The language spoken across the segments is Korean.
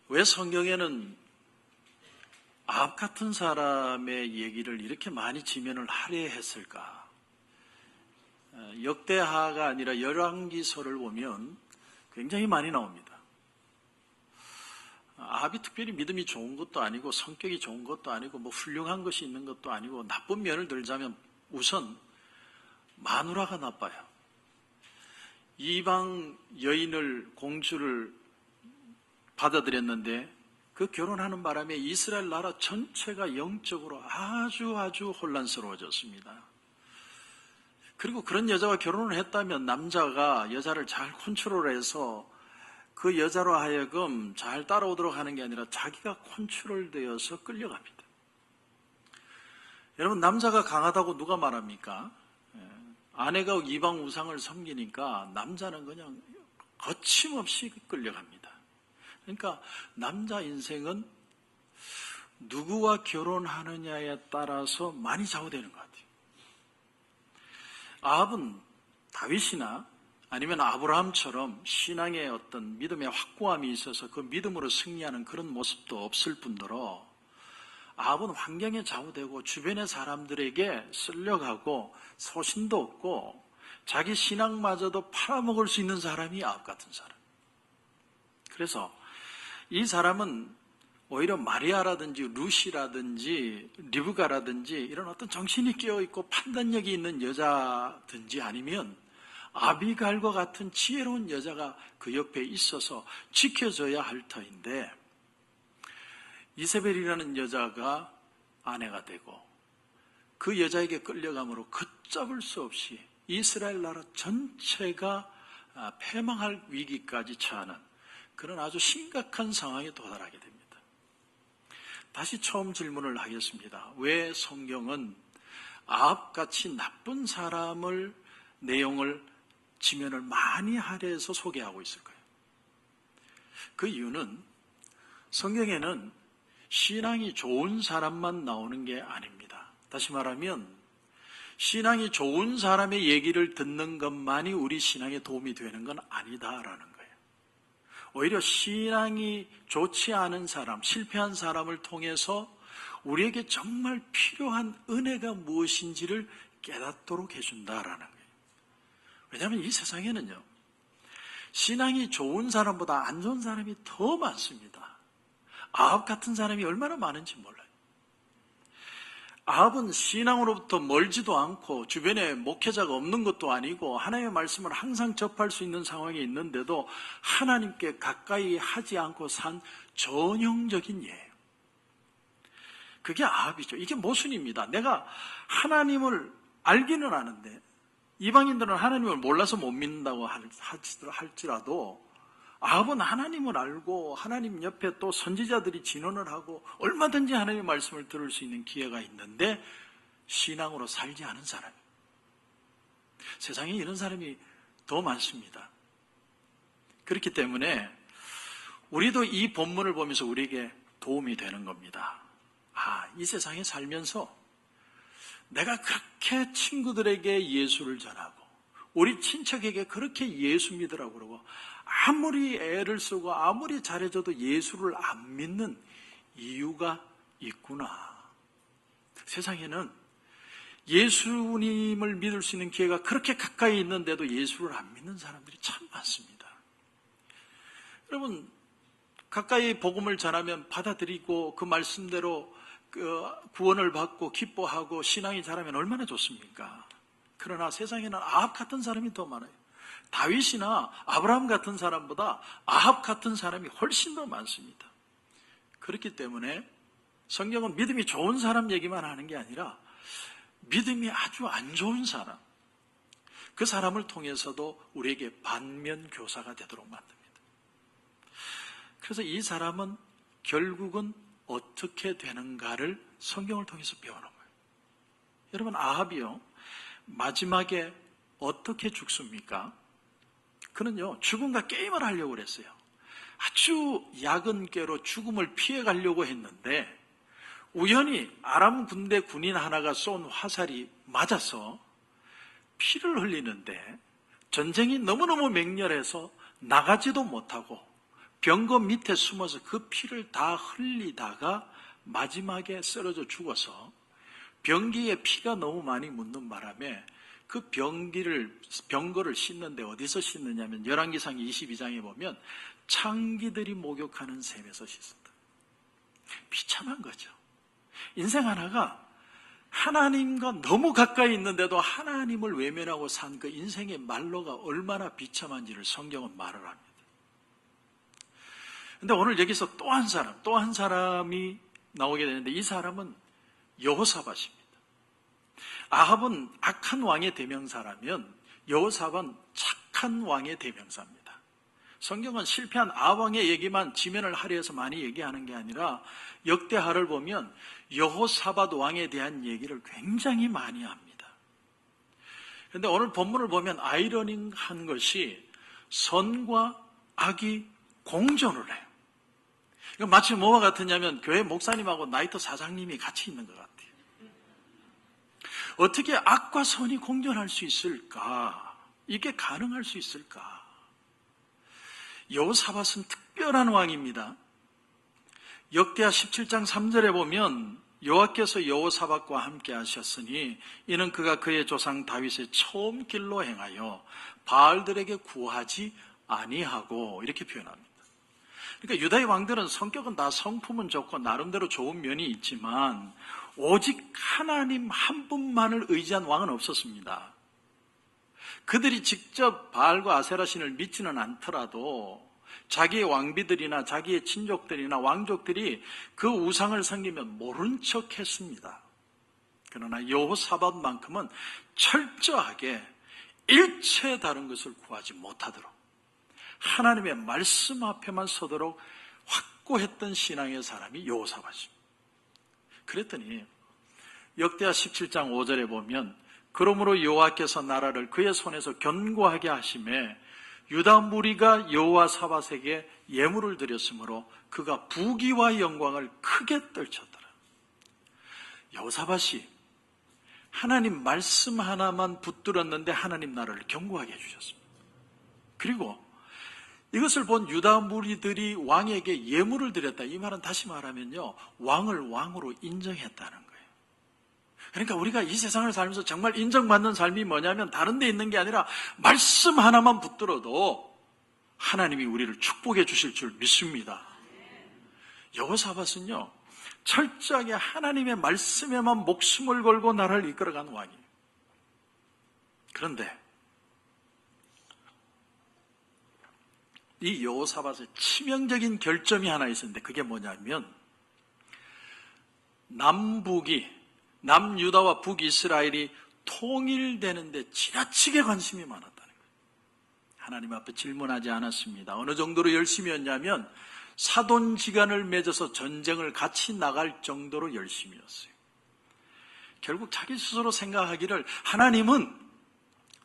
왜 성경에는 아합 같은 사람의 얘기를 이렇게 많이 지면을 할애했을까? 역대하가 아니라 열왕기서를 보면 굉장히 많이 나옵니다. 아합이 특별히 믿음이 좋은 것도 아니고 성격이 좋은 것도 아니고 뭐 훌륭한 것이 있는 것도 아니고 나쁜 면을 들자면 우선 마누라가 나빠요. 이방 여인을 공주를 받아들였는데 그 결혼하는 바람에 이스라엘 나라 전체가 영적으로 아주 혼란스러워졌습니다. 그리고 그런 여자와 결혼을 했다면 남자가 여자를 잘 컨트롤해서 그 여자로 하여금 잘 따라오도록 하는 게 아니라 자기가 컨트롤되어서 끌려갑니다. 여러분, 남자가 강하다고 누가 말합니까? 아내가 이방 우상을 섬기니까 남자는 그냥 거침없이 끌려갑니다. 그러니까 남자 인생은 누구와 결혼하느냐에 따라서 많이 좌우되는 것 같아요. 아합은 다윗이나 아니면 아브라함처럼 신앙의 어떤 믿음의 확고함이 있어서 그 믿음으로 승리하는 그런 모습도 없을 뿐더러 아합은 환경에 좌우되고 주변의 사람들에게 쓸려가고 소신도 없고 자기 신앙마저도 팔아먹을 수 있는 사람이 아합 같은 사람. 그래서 이 사람은 오히려 마리아라든지 루시라든지 리브가라든지 이런 어떤 정신이 깨어있고 판단력이 있는 여자든지 아니면 아비갈과 같은 지혜로운 여자가 그 옆에 있어서 지켜줘야 할 터인데 이세벨이라는 여자가 아내가 되고 그 여자에게 끌려감으로 걷잡을 수 없이 이스라엘 나라 전체가 패망할 위기까지 처하는 그런 아주 심각한 상황에 도달하게 됩니다. 다시 처음 질문을 하겠습니다. 왜 성경은 아합같이 나쁜 사람을 내용을 지면을 많이 할애해서 소개하고 있을까요? 그 이유는 성경에는 신앙이 좋은 사람만 나오는 게 아닙니다. 다시 말하면 신앙이 좋은 사람의 얘기를 듣는 것만이 우리 신앙에 도움이 되는 건 아니다라는 거예요. 오히려 신앙이 좋지 않은 사람, 실패한 사람을 통해서 우리에게 정말 필요한 은혜가 무엇인지를 깨닫도록 해준다라는 거예요. 왜냐하면 이 세상에는요, 신앙이 좋은 사람보다 안 좋은 사람이 더 많습니다. 아합 같은 사람이 얼마나 많은지 몰라요. 아합은 신앙으로부터 멀지도 않고 주변에 목회자가 없는 것도 아니고 하나님의 말씀을 항상 접할 수 있는 상황에 있는데도 하나님께 가까이 하지 않고 산 전형적인 예예요. 그게 아합이죠. 이게 모순입니다. 내가 하나님을 알기는 아는데 이방인들은 하나님을 몰라서 못 믿는다고 할지라도 아합은 하나님을 알고 하나님 옆에 또 선지자들이 진언을 하고 얼마든지 하나님의 말씀을 들을 수 있는 기회가 있는데 신앙으로 살지 않은 사람. 세상에 이런 사람이 더 많습니다. 그렇기 때문에 우리도 이 본문을 보면서 우리에게 도움이 되는 겁니다. 이 세상에 살면서 내가 그렇게 친구들에게 예수를 전하고 우리 친척에게 그렇게 예수 믿으라고 그러고 아무리 애를 쓰고 아무리 잘해줘도 예수를 안 믿는 이유가 있구나. 세상에는 예수님을 믿을 수 있는 기회가 그렇게 가까이 있는데도 예수를 안 믿는 사람들이 참 많습니다. 여러분, 가까이 복음을 전하면 받아들이고 그 말씀대로 구원을 받고 기뻐하고 신앙이 자라면 얼마나 좋습니까? 그러나 세상에는 아합 같은 사람이 더 많아요. 다윗이나 아브라함 같은 사람보다 아합 같은 사람이 훨씬 더 많습니다. 그렇기 때문에 성경은 믿음이 좋은 사람 얘기만 하는 게 아니라 믿음이 아주 안 좋은 사람, 그 사람을 통해서도 우리에게 반면교사가 되도록 만듭니다. 그래서 이 사람은 결국은 어떻게 되는가를 성경을 통해서 배우는 거예요. 여러분, 아합이요, 마지막에 어떻게 죽습니까? 그는요, 죽음과 게임을 하려고 그랬어요. 아주 약은 꾀로 죽음을 피해가려고 했는데 우연히 아람 군대 군인 하나가 쏜 화살이 맞아서 피를 흘리는데 전쟁이 너무너무 맹렬해서 나가지도 못하고 병거 밑에 숨어서 그 피를 다 흘리다가 마지막에 쓰러져 죽어서 병기에 피가 너무 많이 묻는 바람에 그 병거를 씻는데 어디서 씻느냐면 열왕기상 22장에 보면 창기들이 목욕하는 샘에서 씻었다. 비참한 거죠. 인생 하나가 하나님과 너무 가까이 있는데도 하나님을 외면하고 산 그 인생의 말로가 얼마나 비참한지를 성경은 말을 합니다. 근데 오늘 여기서 또 한 사람이 나오게 되는데 이 사람은 여호사밧입니다. 아합은 악한 왕의 대명사라면 여호사밧은 착한 왕의 대명사입니다. 성경은 실패한 아합 왕의 얘기만 지면을 하려해서 많이 얘기하는 게 아니라 역대하를 보면 여호사밧 왕에 대한 얘기를 굉장히 많이 합니다. 그런데 오늘 본문을 보면 아이러니한 것이 선과 악이 공존을 해요. 이건 마치 뭐와 같으냐면 교회 목사님하고 나이터 사장님이 같이 있는 것 같아요. 어떻게 악과 선이 공존할 수 있을까? 이게 가능할 수 있을까? 여호사밧은 특별한 왕입니다. 역대하 17장 3절에 보면 여호와께서 여호사밧과 함께 하셨으니 이는 그가 그의 조상 다윗의 처음 길로 행하여 바알들에게 구하지 아니하고 이렇게 표현합니다. 그러니까 유다의 왕들은 성격은 다 성품은 좋고 나름대로 좋은 면이 있지만 오직 하나님 한 분만을 의지한 왕은 없었습니다. 그들이 직접 바알과 아세라 신을 믿지는 않더라도 자기의 왕비들이나 자기의 친족들이나 왕족들이 그 우상을 섬기면 모른 척 했습니다. 그러나 여호사밧만큼은 철저하게 일체 다른 것을 구하지 못하도록 하나님의 말씀 앞에만 서도록 확고했던 신앙의 사람이 여호사밧입니다. 그랬더니 역대하 17장 5절에 보면 그러므로 여호와께서 나라를 그의 손에서 견고하게 하심에 유다 무리가 여호사밧에게 예물을 드렸으므로 그가 부귀와 영광을 크게 떨쳤더라. 여호사밧이 하나님 말씀 하나만 붙들었는데 하나님 나라를 견고하게 해주셨습니다. 그리고 이것을 본 유다 무리들이 왕에게 예물을 드렸다. 이 말은 다시 말하면요, 왕을 왕으로 인정했다는 거예요. 그러니까 우리가 이 세상을 살면서 정말 인정받는 삶이 뭐냐면 다른 데 있는 게 아니라 말씀 하나만 붙들어도 하나님이 우리를 축복해 주실 줄 믿습니다. 여호사밧은요, 철저하게 하나님의 말씀에만 목숨을 걸고 나라를 이끌어간 왕이에요. 그런데 이 여호사밧의 치명적인 결점이 하나 있었는데 그게 뭐냐면 남유다와 북이스라엘이 통일되는데 지나치게 관심이 많았다는 거예요. 하나님 앞에 질문하지 않았습니다. 어느 정도로 열심히 했냐면 사돈지간을 맺어서 전쟁을 같이 나갈 정도로 열심이었어요. 결국 자기 스스로 생각하기를 하나님은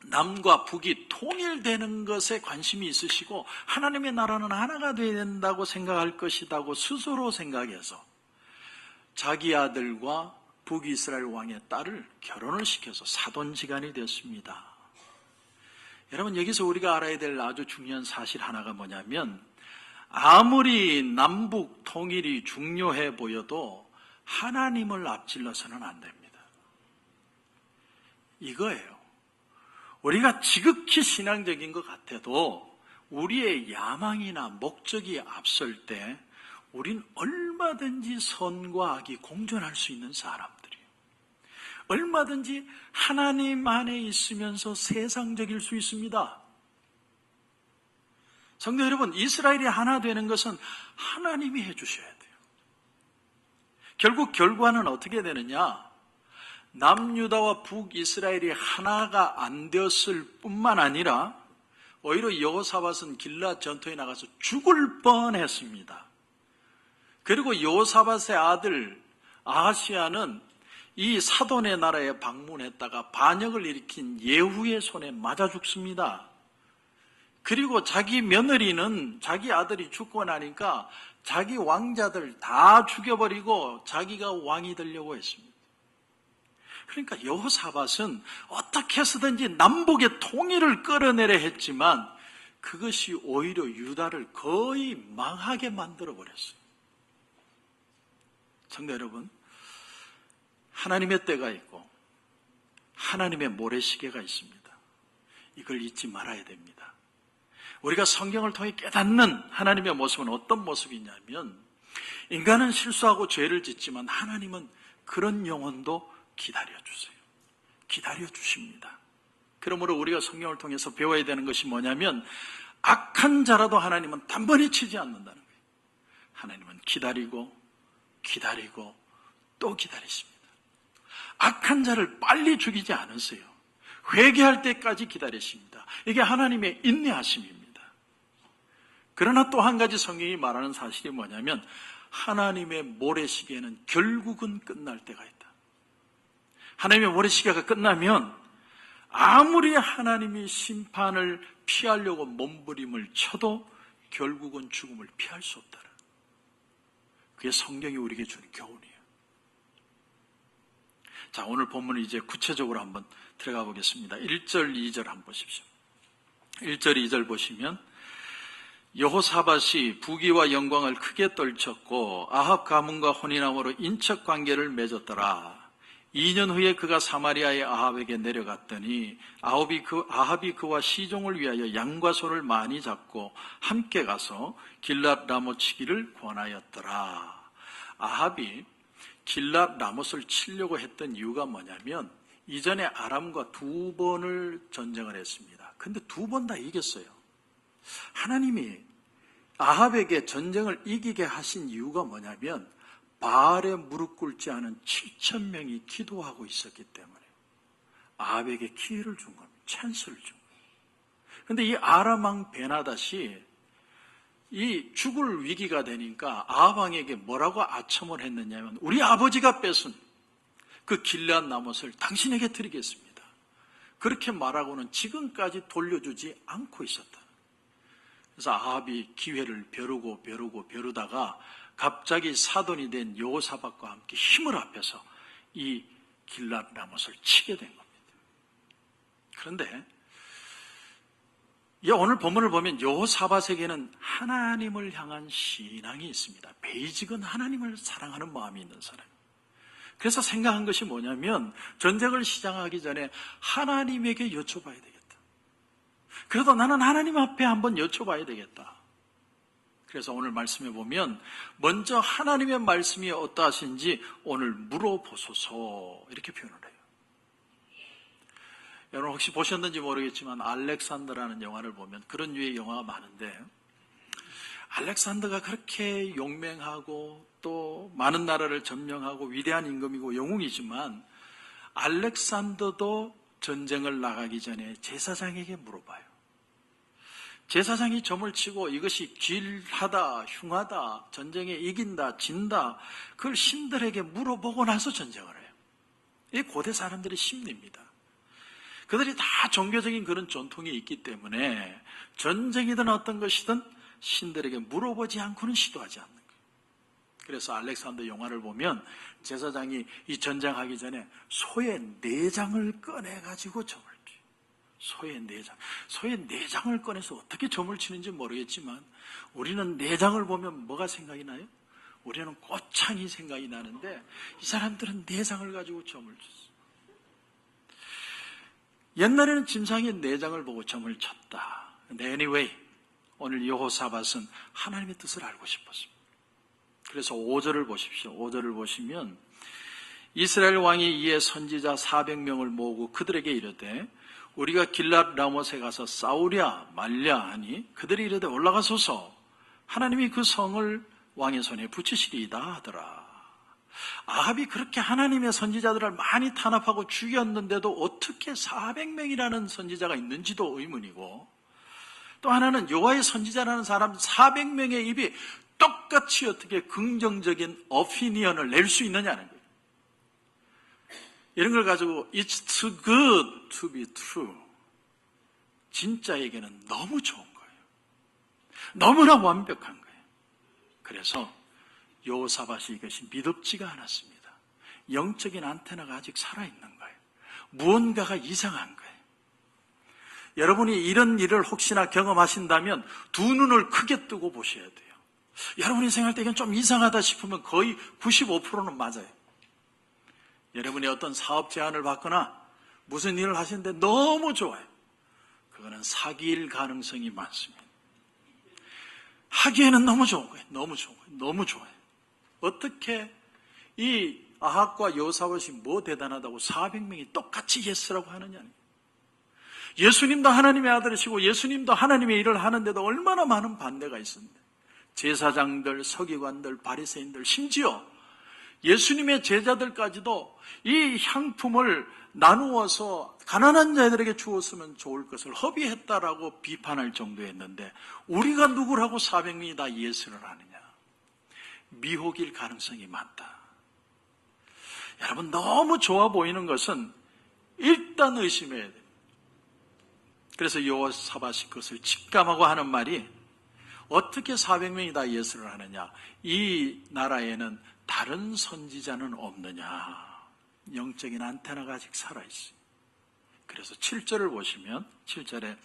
남과 북이 통일되는 것에 관심이 있으시고 하나님의 나라는 하나가 되어야 된다고 생각할 것이라고 스스로 생각해서 자기 아들과 북이스라엘 왕의 딸을 결혼을 시켜서 사돈지간이 되었습니다. 여러분, 여기서 우리가 알아야 될 아주 중요한 사실 하나가 뭐냐면 아무리 남북 통일이 중요해 보여도 하나님을 앞질러서는 안 됩니다. 이거예요. 우리가 지극히 신앙적인 것 같아도 우리의 야망이나 목적이 앞설 때 우린 얼마든지 선과 악이 공존할 수 있는 사람들이에요. 얼마든지 하나님 안에 있으면서 세상적일 수 있습니다. 성도 여러분, 이스라엘이 하나 되는 것은 하나님이 해주셔야 돼요. 결국 결과는 어떻게 되느냐? 남유다와 북이스라엘이 하나가 안 되었을 뿐만 아니라 오히려 여호사밧은 길앗 전투에 나가서 죽을 뻔했습니다. 그리고 여호사밧의 아들 아하시야는 이 사돈의 나라에 방문했다가 반역을 일으킨 예후의 손에 맞아 죽습니다. 그리고 자기 며느리는 자기 아들이 죽고 나니까 자기 왕자들 다 죽여버리고 자기가 왕이 되려고 했습니다. 그러니까 여호사밧은 어떻게 해서든지 남북의 통일을 끌어내려 했지만 그것이 오히려 유다를 거의 망하게 만들어버렸어요. 성도 여러분, 하나님의 때가 있고 하나님의 모래시계가 있습니다. 이걸 잊지 말아야 됩니다. 우리가 성경을 통해 깨닫는 하나님의 모습은 어떤 모습이냐면, 인간은 실수하고 죄를 짓지만 하나님은 그런 영혼도 기다려주세요. 기다려주십니다. 그러므로 우리가 성경을 통해서 배워야 되는 것이 뭐냐면, 악한 자라도 하나님은 단번에 치지 않는다는 거예요. 하나님은 기다리고 기다리고 또 기다리십니다. 악한 자를 빨리 죽이지 않으세요. 회개할 때까지 기다리십니다. 이게 하나님의 인내하심입니다. 그러나 또 한 가지 성경이 말하는 사실이 뭐냐면, 하나님의 모래시계는 결국은 끝날 때가 있다. 하나님의 모래시계가 끝나면 아무리 하나님이 심판을 피하려고 몸부림을 쳐도 결국은 죽음을 피할 수 없다. 그게 성경이 우리에게 주는 교훈이에요. 자, 오늘 본문을 이제 구체적으로 한번 들어가 보겠습니다. 1절, 2절 한번 보십시오. 1절, 2절 보시면, 여호사밧이 부귀와 영광을 크게 떨쳤고 아합 가문과 혼인함으로 인척 관계를 맺었더라. 2년 후에 그가 사마리아의 아합에게 내려갔더니 아합이 그와 시종을 위하여 양과 소를 많이 잡고 함께 가서 길랏 라못 치기를 권하였더라. 아합이 길랏 라못을 치려고 했던 이유가 뭐냐면, 이전에 아람과 2번을 전쟁을 했습니다. 근데 2번 다 이겼어요. 하나님이 아합에게 전쟁을 이기게 하신 이유가 뭐냐면, 바알에 무릎 꿇지 않은 7,000명이 기도하고 있었기 때문에 아합에게 기회를 준 겁니다. 찬스를 준 겁니다. 그런데 이 아람 왕 베나닷이 이 죽을 위기가 되니까 아합 왕에게 뭐라고 아첨을 했느냐면, 우리 아버지가 뺏은 그 길앗 나못을 당신에게 드리겠습니다. 그렇게 말하고는 지금까지 돌려주지 않고 있었다. 그래서 아합이 기회를 벼르다가 갑자기 사돈이 된 여호사밧과 함께 힘을 합해서 이 길랏 라못을 치게 된 겁니다. 그런데 오늘 본문을 보면 여호사밧에게는 하나님을 향한 신앙이 있습니다. 베이직은 하나님을 사랑하는 마음이 있는 사람. 그래서 생각한 것이 뭐냐면, 전쟁을 시작하기 전에 하나님에게 여쭤봐야 되겠다. 그래도 나는 하나님 앞에 한번 여쭤봐야 되겠다. 그래서 오늘 말씀해 보면, 먼저 하나님의 말씀이 어떠하신지 오늘 물어보소서, 이렇게 표현을 해요. 여러분 혹시 보셨는지 모르겠지만 알렉산더라는 영화를 보면 그런 류의 영화가 많은데, 알렉산더가 그렇게 용맹하고 또 많은 나라를 점령하고 위대한 임금이고 영웅이지만, 알렉산더도 전쟁을 나가기 전에 제사장에게 물어봐요. 제사장이 점을 치고 이것이 길하다, 흉하다, 전쟁에 이긴다, 진다, 그걸 신들에게 물어보고 나서 전쟁을 해요. 이게 고대 사람들의 심리입니다. 그들이 다 종교적인 그런 전통이 있기 때문에 전쟁이든 어떤 것이든 신들에게 물어보지 않고는 시도하지 않는 거예요. 그래서 알렉산더 영화를 보면 제사장이 이 전쟁하기 전에 소의 내장을 꺼내가지고 점을 쳐요. 소의 내장을 꺼내서 어떻게 점을 치는지 모르겠지만, 우리는 내장을 보면 뭐가 생각이 나요? 우리는 꼬창이 생각이 나는데, 이 사람들은 내장을 가지고 점을 쳤어요. 옛날에는 짐승의 내장을 보고 점을 쳤다. 근데 anyway, 오늘 여호사밧은 하나님의 뜻을 알고 싶었습니다. 그래서 5절을 보십시오. 5절을 보시면, 이스라엘 왕이 이에 선지자 400명을 모으고 그들에게 이르되, 우리가 길랏 라못에 가서 싸우랴 말랴 하니 그들이 이르되 올라가소서, 하나님이 그 성을 왕의 손에 붙이시리이다 하더라. 아합이 그렇게 하나님의 선지자들을 많이 탄압하고 죽였는데도 어떻게 400명이라는 선지자가 있는지도 의문이고, 또 하나는 여호와의 선지자라는 사람 400명의 입이 똑같이 어떻게 긍정적인 오피니언을 낼 수 있느냐는 거예요. 이런 걸 가지고 It's too good to be true. 진짜에게는 너무 좋은 거예요. 너무나 완벽한 거예요. 그래서 여호사밧이 이것이 믿음지가 않았습니다. 영적인 안테나가 아직 살아있는 거예요. 무언가가 이상한 거예요. 여러분이 이런 일을 혹시나 경험하신다면 두 눈을 크게 뜨고 보셔야 돼요. 여러분이 생각할 때 이건 좀 이상하다 싶으면 거의 95%는 맞아요. 여러분이 어떤 사업 제안을 받거나 무슨 일을 하시는데 너무 좋아요. 그거는 사기일 가능성이 많습니다. 하기에는 너무 좋은 거예요. 너무 좋은 거예요. 너무 좋아요. 어떻게 이 아합과 여호사밧이 뭐 대단하다고 400명이 똑같이 예스라고 하느냐. 예수님도 하나님의 아들이시고 예수님도 하나님의 일을 하는데도 얼마나 많은 반대가 있었는데, 제사장들, 서기관들, 바리새인들, 심지어 예수님의 제자들까지도 이 향품을 나누어서 가난한 자들에게 주었으면 좋을 것을 허비했다라고 비판할 정도였는데, 우리가 누구라고 400명이 다 예수를 하느냐. 미혹일 가능성이 많다. 여러분, 너무 좋아 보이는 것은 일단 의심해야 됩니다. 그래서 여호사밧이 그것을 직감하고 하는 말이, 어떻게 400명이 다 예수를 하느냐. 이 나라에는 다른 선지자는 없느냐. 영적인 안테나가 아직 살아있어요. 그래서 7절을 보시면 7절에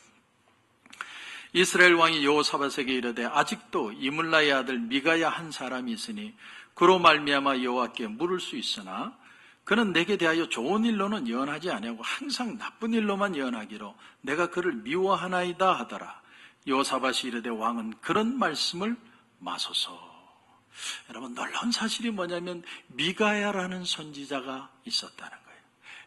이스라엘 왕이 여호사밧에게 이르되 아직도 이물라의 아들 미가야 한 사람이 있으니 그로 말미암아 여호와께 물을 수 있으나 그는 내게 대하여 좋은 일로는 예언하지 아니하고 항상 나쁜 일로만 예언하기로 내가 그를 미워하나이다 하더라. 여호사밧이 이르되 왕은 그런 말씀을 마소서. 여러분, 놀라운 사실이 뭐냐면 미가야라는 선지자가 있었다는 거예요.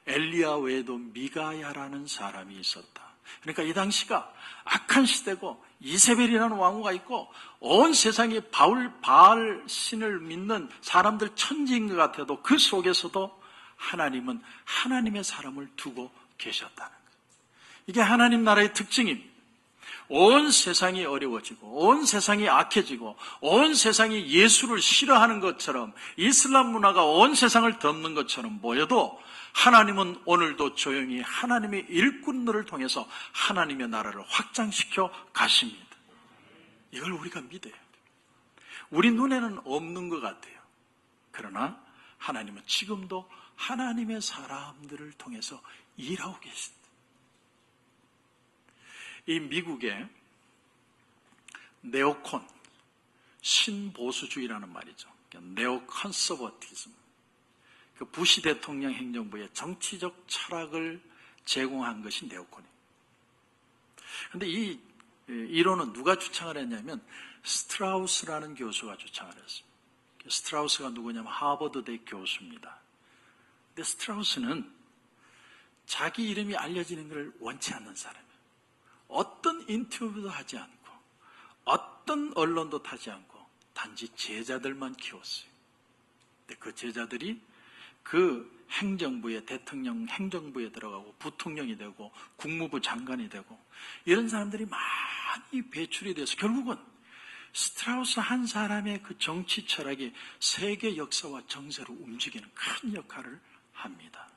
엘리야 외에도 미가야라는 사람이 있었다. 그러니까 이 당시가 악한 시대고 이세벨이라는 왕후가 있고 온 세상이 바알 신을 믿는 사람들 천지인 것 같아도 그 속에서도 하나님은 하나님의 사람을 두고 계셨다는 거예요. 이게 하나님 나라의 특징입니다. 온 세상이 어려워지고 온 세상이 악해지고 온 세상이 예수를 싫어하는 것처럼 이슬람 문화가 온 세상을 덮는 것처럼 보여도 하나님은 오늘도 조용히 하나님의 일꾼들을 통해서 하나님의 나라를 확장시켜 가십니다. 이걸 우리가 믿어야 돼요. 우리 눈에는 없는 것 같아요. 그러나 하나님은 지금도 하나님의 사람들을 통해서 일하고 계십니다. 이 미국의 네오콘, 신보수주의라는 말이죠. 네오컨서버티즘. 그 부시 대통령 행정부의 정치적 철학을 제공한 것이 네오콘이에요. 그런데 이 이론은 누가 주창을 했냐면 스트라우스라는 교수가 주창을 했습니다. 스트라우스가 누구냐면 하버드대 교수입니다. 근데 스트라우스는 자기 이름이 알려지는 것을 원치 않는 사람이에요. 어떤 인터뷰도 하지 않고 어떤 언론도 타지 않고 단지 제자들만 키웠어요. 근데 그 제자들이 그 행정부에, 대통령 행정부에 들어가고 부통령이 되고 국무부 장관이 되고 이런 사람들이 많이 배출이 돼서 결국은 스트라우스 한 사람의 그 정치 철학이 세계 역사와 정세로 움직이는 큰 역할을 합니다.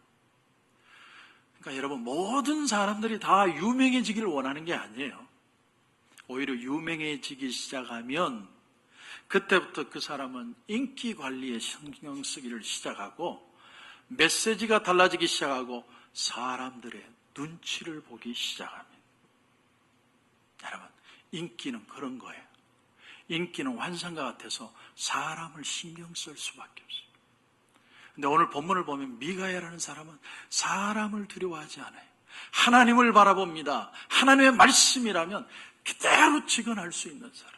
그러니까 여러분, 모든 사람들이 다 유명해지기를 원하는 게 아니에요. 오히려 유명해지기 시작하면 그때부터 그 사람은 인기 관리에 신경 쓰기를 시작하고 메시지가 달라지기 시작하고 사람들의 눈치를 보기 시작합니다. 여러분, 인기는 그런 거예요. 인기는 환상과 같아서 사람을 신경 쓸 수밖에 없어요. 근데 오늘 본문을 보면 미가야라는 사람은 사람을 두려워하지 않아요. 하나님을 바라봅니다. 하나님의 말씀이라면 그대로 직언할 수 있는 사람.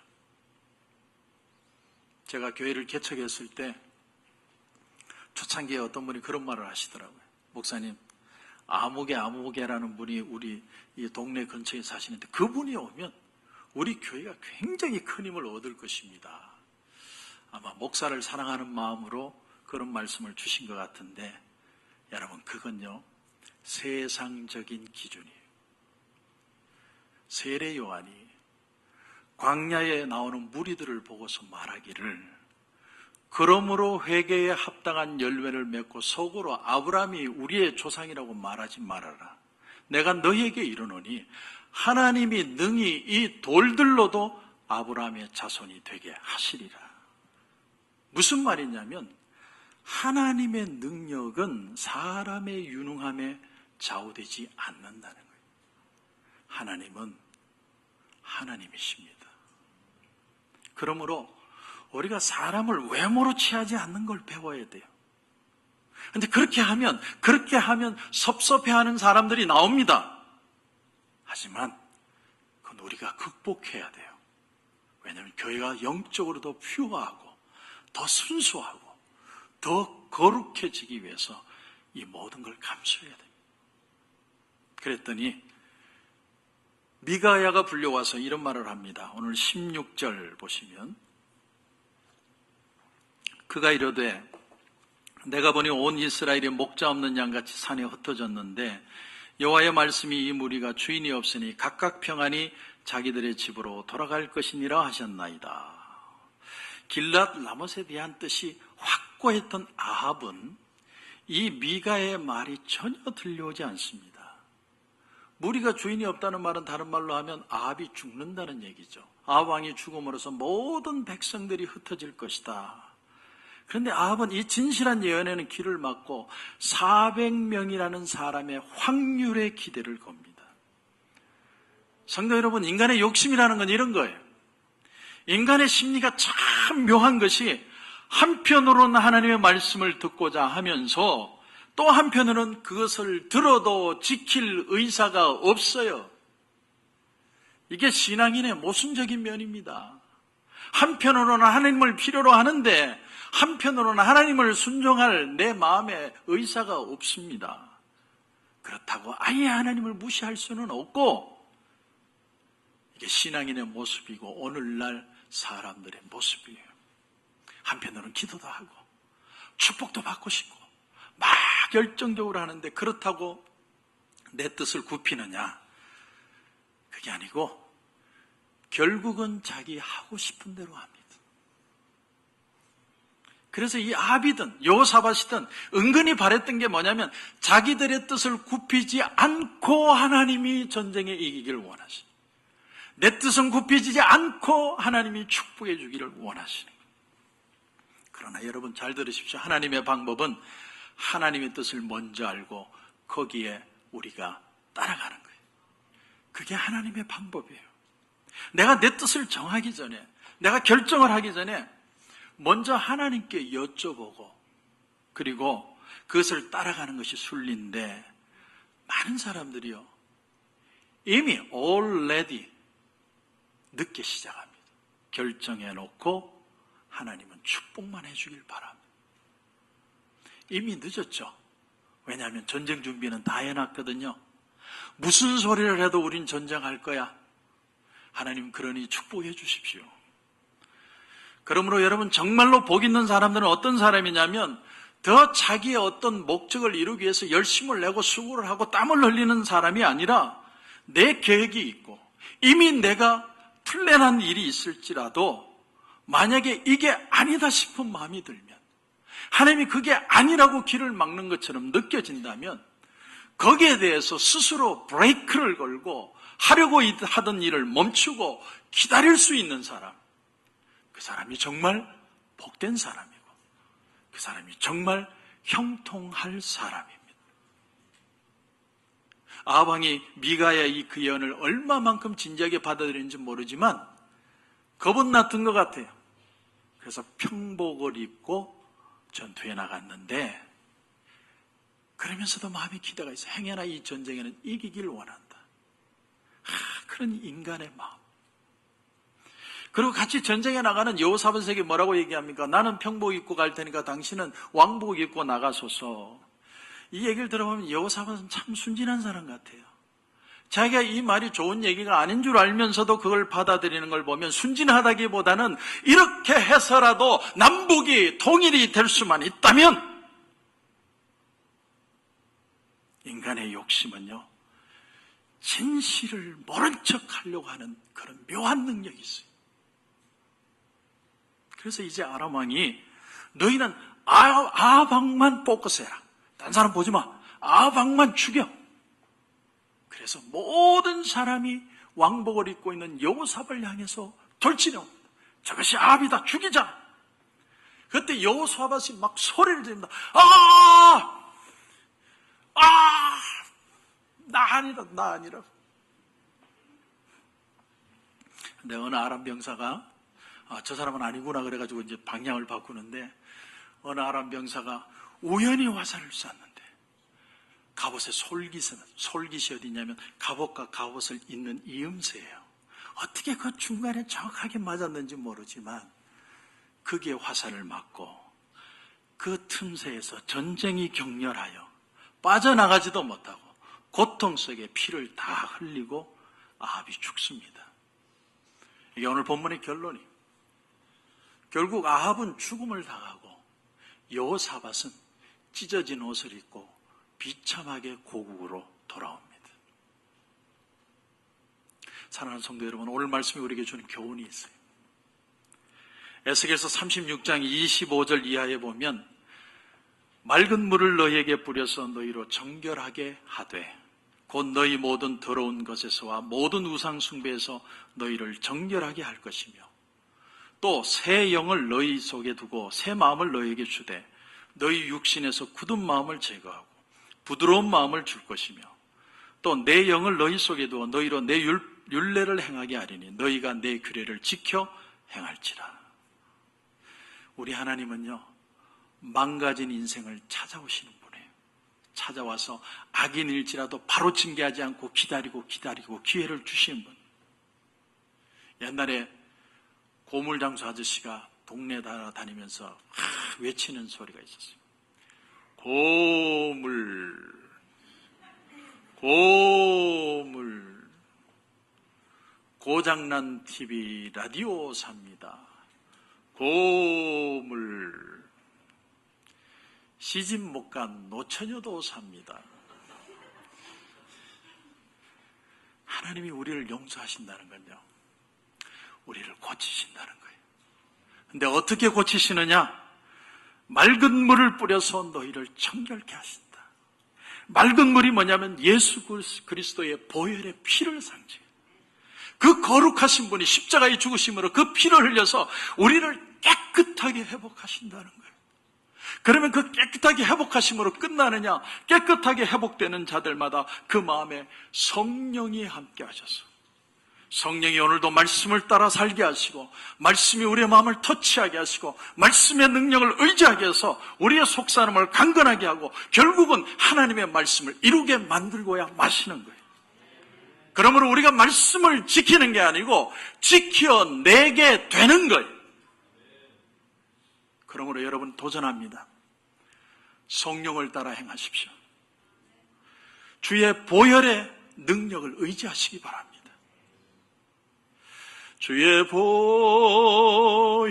제가 교회를 개척했을 때 초창기에 어떤 분이 그런 말을 하시더라고요. 목사님, 아무개라는 분이 우리 이 동네 근처에 사시는데 그분이 오면 우리 교회가 굉장히 큰 힘을 얻을 것입니다. 아마 목사를 사랑하는 마음으로 그런 말씀을 주신 것 같은데, 여러분, 그건요 세상적인 기준이에요. 세례 요한이 광야에 나오는 무리들을 보고서 말하기를 그러므로 회개에 합당한 열매를 맺고 속으로 아브라함이 우리의 조상이라고 말하지 말아라. 내가 너희에게 이르노니 하나님이 능히 이 돌들로도 아브라함의 자손이 되게 하시리라. 무슨 말이냐면 하나님의 능력은 사람의 유능함에 좌우되지 않는다는 거예요. 하나님은 하나님이십니다. 그러므로 우리가 사람을 외모로 취하지 않는 걸 배워야 돼요. 근데 그렇게 하면 섭섭해하는 사람들이 나옵니다. 하지만 그건 우리가 극복해야 돼요. 왜냐하면 교회가 영적으로도 퓨어하고 더 순수하고 더 거룩해지기 위해서 이 모든 걸 감수해야 됩니다. 그랬더니 미가야가 불려와서 이런 말을 합니다. 오늘 16절 보시면 그가 이르되 내가 보니 온 이스라엘이 목자 없는 양같이 산에 흩어졌는데 여호와의 말씀이 이 무리가 주인이 없으니 각각 평안히 자기들의 집으로 돌아갈 것이니라 하셨나이다. 길랏 라못에 대한 뜻이 확고했던 아합은 이 미가의 말이 전혀 들려오지 않습니다. 무리가 주인이 없다는 말은 다른 말로 하면 아합이 죽는다는 얘기죠. 아합 왕이 죽음으로써 모든 백성들이 흩어질 것이다. 그런데 아합은 이 진실한 예언에는 귀를 막고 400명이라는 사람의 확률에 기대를 겁니다. 성도 여러분, 인간의 욕심이라는 건 이런 거예요. 인간의 심리가 참 묘한 것이 한편으로는 하나님의 말씀을 듣고자 하면서 또 한편으로는 그것을 들어도 지킬 의사가 없어요. 이게 신앙인의 모순적인 면입니다. 한편으로는 하나님을 필요로 하는데 한편으로는 하나님을 순종할 내 마음에 의사가 없습니다. 그렇다고 아예 하나님을 무시할 수는 없고 이게 신앙인의 모습이고 오늘날 사람들의 모습이에요. 한편으로는 기도도 하고 축복도 받고 싶고 막 열정적으로 하는데 그렇다고 내 뜻을 굽히느냐? 그게 아니고 결국은 자기 하고 싶은 대로 합니다. 그래서 이 아합이든 여호사밧이든 은근히 바랬던 게 뭐냐면 자기들의 뜻을 굽히지 않고 하나님이 전쟁에 이기기를 원하시는, 내 뜻은 굽히지 않고 하나님이 축복해 주기를 원하시는 거예요. 그러나 여러분 잘 들으십시오. 하나님의 방법은 하나님의 뜻을 먼저 알고 거기에 우리가 따라가는 거예요. 그게 하나님의 방법이에요. 내가 내 뜻을 정하기 전에, 내가 결정을 하기 전에 먼저 하나님께 여쭤보고 그리고 그것을 따라가는 것이 순리인데 많은 사람들이요 이미 already 늦게 시작합니다. 결정해놓고 하나님은 축복만 해주길 바랍니다. 이미 늦었죠. 왜냐하면 전쟁 준비는 다 해놨거든요. 무슨 소리를 해도 우린 전쟁할 거야. 하나님 그러니 축복해 주십시오. 그러므로 여러분 정말로 복 있는 사람들은 어떤 사람이냐면 더 자기의 어떤 목적을 이루기 위해서 열심을 내고 수고를 하고 땀을 흘리는 사람이 아니라 내 계획이 있고 이미 내가 플랜한 일이 있을지라도 만약에 이게 아니다 싶은 마음이 들면 하나님이 그게 아니라고 길을 막는 것처럼 느껴진다면 거기에 대해서 스스로 브레이크를 걸고 하려고 하던 일을 멈추고 기다릴 수 있는 사람, 그 사람이 정말 복된 사람이고 그 사람이 정말 형통할 사람입니다. 아합 왕이 미가야의 그 예언을 얼마만큼 진지하게 받아들이는지 모르지만 겁은 났던 것 같아요. 그래서 평복을 입고 전투에 나갔는데 그러면서도 마음의 기대가 있어. 행여나 이 전쟁에는 이기길 원한다. 그런 인간의 마음. 그리고 같이 전쟁에 나가는 여호사밧에게 뭐라고 얘기합니까? 나는 평복 입고 갈 테니까 당신은 왕복 입고 나가소서. 이 얘기를 들어보면 여호사밧은 참 순진한 사람 같아요. 자기가 이 말이 좋은 얘기가 아닌 줄 알면서도 그걸 받아들이는 걸 보면 순진하다기보다는 이렇게 해서라도 남북이 통일이 될 수만 있다면 인간의 욕심은요 진실을 모른 척 하려고 하는 그런 묘한 능력이 있어요. 그래서 이제 아람 왕이 너희는 아합 왕만 포커스해라. 딴 사람 보지 마. 아합 왕만 죽여. 그래서 모든 사람이 왕복을 입고 있는 여호사밧을 향해서 돌진해옵니다. 저것이 아합이다. 죽이자. 그때 여호사밧이 막 소리를 지릅니다. 나 아니다. 나 아니라. 근데 어느 아람 병사가 저 사람은 아니구나 그래가지고 이제 방향을 바꾸는데, 어느 아람 병사가 우연히 화살을 쐈는데 갑옷에 솔깃이 어디 있냐면 갑옷과 갑옷을 잇는 이음새예요. 어떻게 그 중간에 정확하게 맞았는지 모르지만 거기에 화살을 맞고 그 틈새에서 전쟁이 격렬하여 빠져나가지도 못하고 고통 속에 피를 다 흘리고 아합이 죽습니다. 이게 오늘 본문의 결론이에요. 결국 아합은 죽음을 당하고 여호사밧은 찢어진 옷을 입고 비참하게 고국으로 돌아옵니다. 사랑하는 성도 여러분, 오늘 말씀이 우리에게 주는 교훈이 있어요. 에스겔서 36장 25절 이하에 보면 맑은 물을 너희에게 뿌려서 너희로 정결하게 하되 곧 너희 모든 더러운 것에서와 모든 우상 숭배에서 너희를 정결하게 할 것이며 또 새 영을 너희 속에 두고 새 마음을 너희에게 주되 너희 육신에서 굳은 마음을 제거하고 부드러운 마음을 줄 것이며 또 내 영을 너희 속에 두어 너희로 내 율례를 행하게 하리니 너희가 내 규례를 지켜 행할지라. 우리 하나님은요, 망가진 인생을 찾아오시는 분이에요. 찾아와서 악인일지라도 바로 징계하지 않고 기다리고 기회를 주시는 분. 옛날에 고물장수 아저씨가 동네 다니면서 외치는 소리가 있었어요. 고물 고장난 TV 라디오 삽니다. 고물 시집 못 간 노처녀도 삽니다. 하나님이 우리를 용서하신다는 건요, 우리를 고치신다는 거예요. 근데 어떻게 고치시느냐? 맑은 물을 뿌려서 너희를 정결케 하신다. 맑은 물이 뭐냐면 예수 그리스도의 보혈의 피를 상징해요. 그 거룩하신 분이 십자가에 죽으심으로 그 피를 흘려서 우리를 깨끗하게 회복하신다는 거예요. 그러면 그 깨끗하게 회복하심으로 끝나느냐? 깨끗하게 회복되는 자들마다 그 마음에 성령이 함께 하셔서 성령이 오늘도 말씀을 따라 살게 하시고 말씀이 우리의 마음을 터치하게 하시고 말씀의 능력을 의지하게 해서 우리의 속사람을 강건하게 하고 결국은 하나님의 말씀을 이루게 만들고야 마시는 거예요. 그러므로 우리가 말씀을 지키는 게 아니고 지켜내게 되는 거예요. 그러므로 여러분 도전합니다. 성령을 따라 행하십시오. 주의 보혈의 능력을 의지하시기 바랍니다. 주의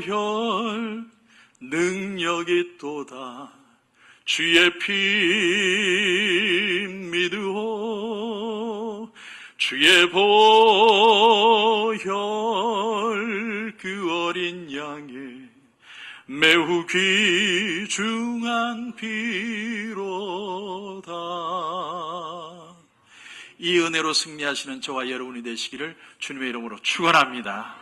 보혈 능력이 또다 주의 피 믿으오 주의 보혈 그 어린 양의 매우 귀중한 피로다. 이 은혜로 승리하시는 저와 여러분이 되시기를 주님의 이름으로 축원합니다.